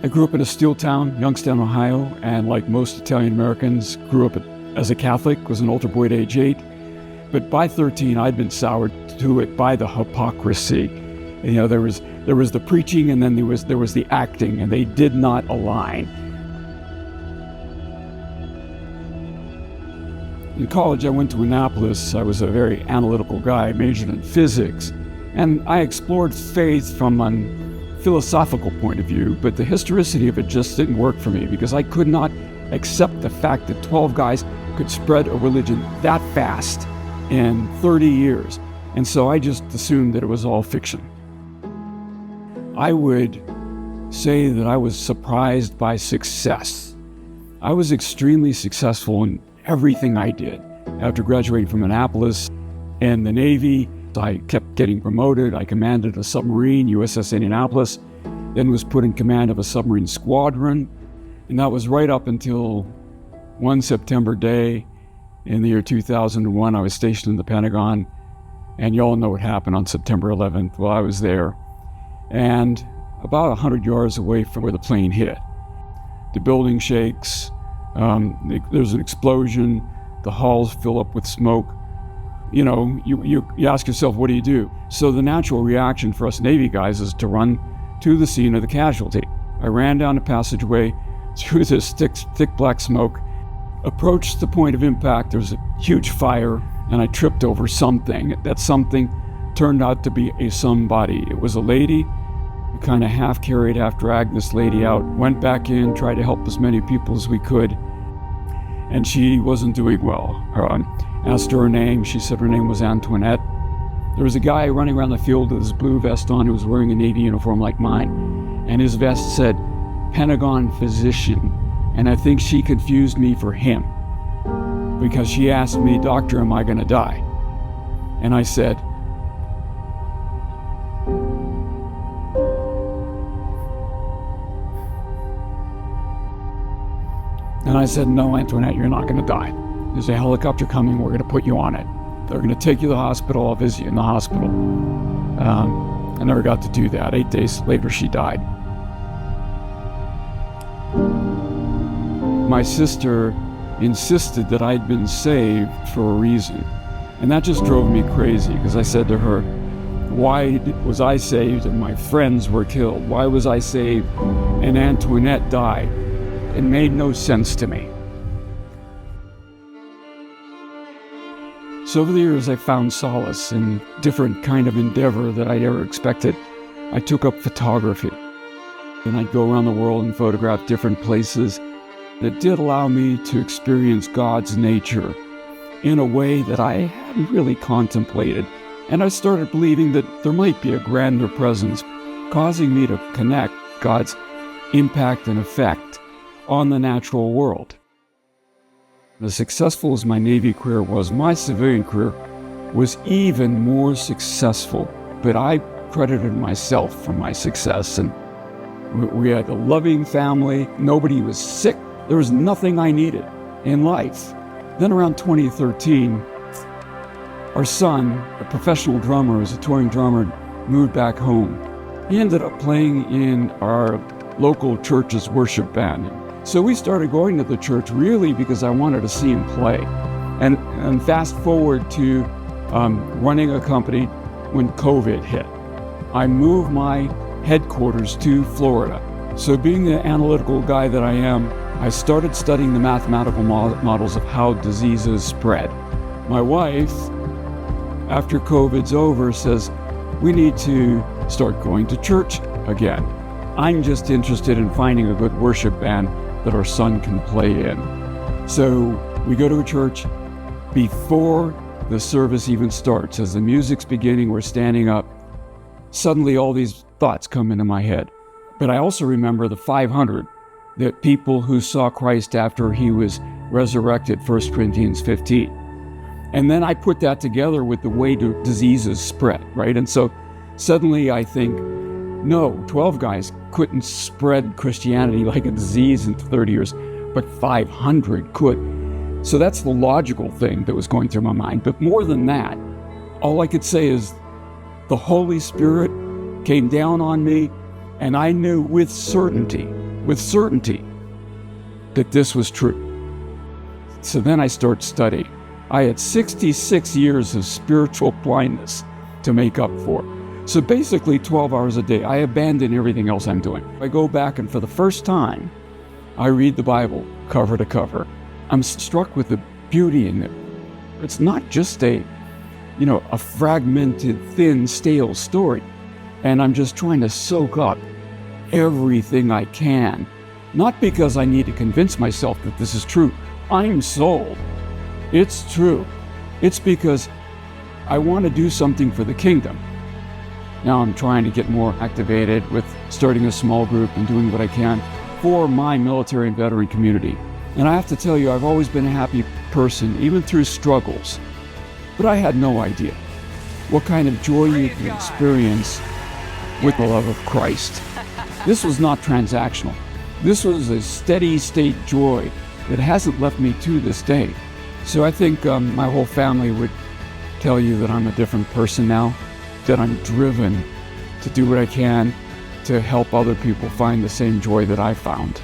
I grew up in a steel town, Youngstown, Ohio, and like most Italian Americans, grew up as a Catholic, was an altar boy at age 8. But by 13, I'd been soured to it by the hypocrisy. You know, there was the preaching, and then there was the acting, and they did not align. In college, I went to Annapolis. I was a very analytical guy. I majored in physics, and I explored faith from a philosophical point of view, but the historicity of it just didn't work for me because I could not accept the fact that 12 guys could spread a religion that fast in 30 years. And so I just assumed that it was all fiction. I would say that I was surprised by success. I was extremely successful in everything I did. After graduating from Annapolis and the Navy, I kept getting promoted. I commanded a submarine, USS Indianapolis, then was put in command of a submarine squadron. And that was right up until one September day in the year 2001. I was stationed in the Pentagon, and you all know what happened on September 11th. Well, I was there, and about 100 yards away from where the plane hit. The building shakes, there's an explosion, the halls fill up with smoke. You know, you ask yourself, what do you do? So the natural reaction for us Navy guys is to run to the scene of the casualty. I ran down the passageway through this thick black smoke, approached the point of impact. There was a huge fire, and I tripped over something. That something turned out to be a somebody. It was a lady. We kind of half carried, half dragged this lady out, went back in, tried to help as many people as we could, and she wasn't doing well. Asked her name. She said her name was Antoinette. There was a guy running around the field with his blue vest on who was wearing a Navy uniform like mine, and his vest said Pentagon physician. And I think she confused me for him because she asked me, "Doctor, am I going to die?" And I said, "No, Antoinette, you're not going to die. There's a helicopter coming. We're going to put you on it. They're going to take you to the hospital. I'll visit you in the hospital." I never got to do that. 8 days later, she died. My sister insisted that I'd been saved for a reason. And that just drove me crazy because I said to her, why was I saved and my friends were killed? Why was I saved and Antoinette died? It made no sense to me. So over the years, I found solace in different kind of endeavor that I never expected. I took up photography, and I'd go around the world and photograph different places that did allow me to experience God's nature in a way that I hadn't really contemplated. And I started believing that there might be a grander presence, causing me to connect God's impact and effect on the natural world. As successful as my Navy career was, my civilian career was even more successful, but I credited myself for my success. And we had a loving family. Nobody was sick. There was nothing I needed in life. Then around 2013, our son, a professional drummer, was a touring drummer, moved back home. He ended up playing in our local church's worship band. So we started going to the church really because I wanted to see him play. And fast forward to running a company when COVID hit. I moved my headquarters to Florida. So being the analytical guy that I am, I started studying the mathematical models of how diseases spread. My wife, after COVID's over, says, we need to start going to church again. I'm just interested in finding a good worship band that our son can play in. So we go to a church before the service even starts. As the music's beginning, we're standing up. Suddenly all these thoughts come into my head. But I also remember the 500, the people who saw Christ after he was resurrected, 1 Corinthians 15. And then I put that together with the way diseases spread, right? And so suddenly I think, no, 12 guys couldn't spread Christianity like a disease in 30 years, but 500 could. So that's the logical thing that was going through my mind. But more than that, all I could say is the Holy Spirit came down on me, and I knew with certainty with certainty that this was true. So then I start studying. I had 66 years of spiritual blindness to make up for. So basically 12 hours a day, I abandon everything else I'm doing. I go back and for the first time, I read the Bible cover to cover. I'm struck with the beauty in it. It's not just a fragmented, thin, stale story. And I'm just trying to soak up everything I can. Not because I need to convince myself that this is true. I'm sold. It's true. It's because I want to do something for the kingdom. Now I'm trying to get more activated with starting a small group and doing what I can for my military and veteran community. And I have to tell you, I've always been a happy person, even through struggles. But I had no idea what kind of joy you can experience with the love of Christ. This was not transactional. This was a steady state joy that hasn't left me to this day. So I think my whole family would tell you that I'm a different person now, that I'm driven to do what I can to help other people find the same joy that I found.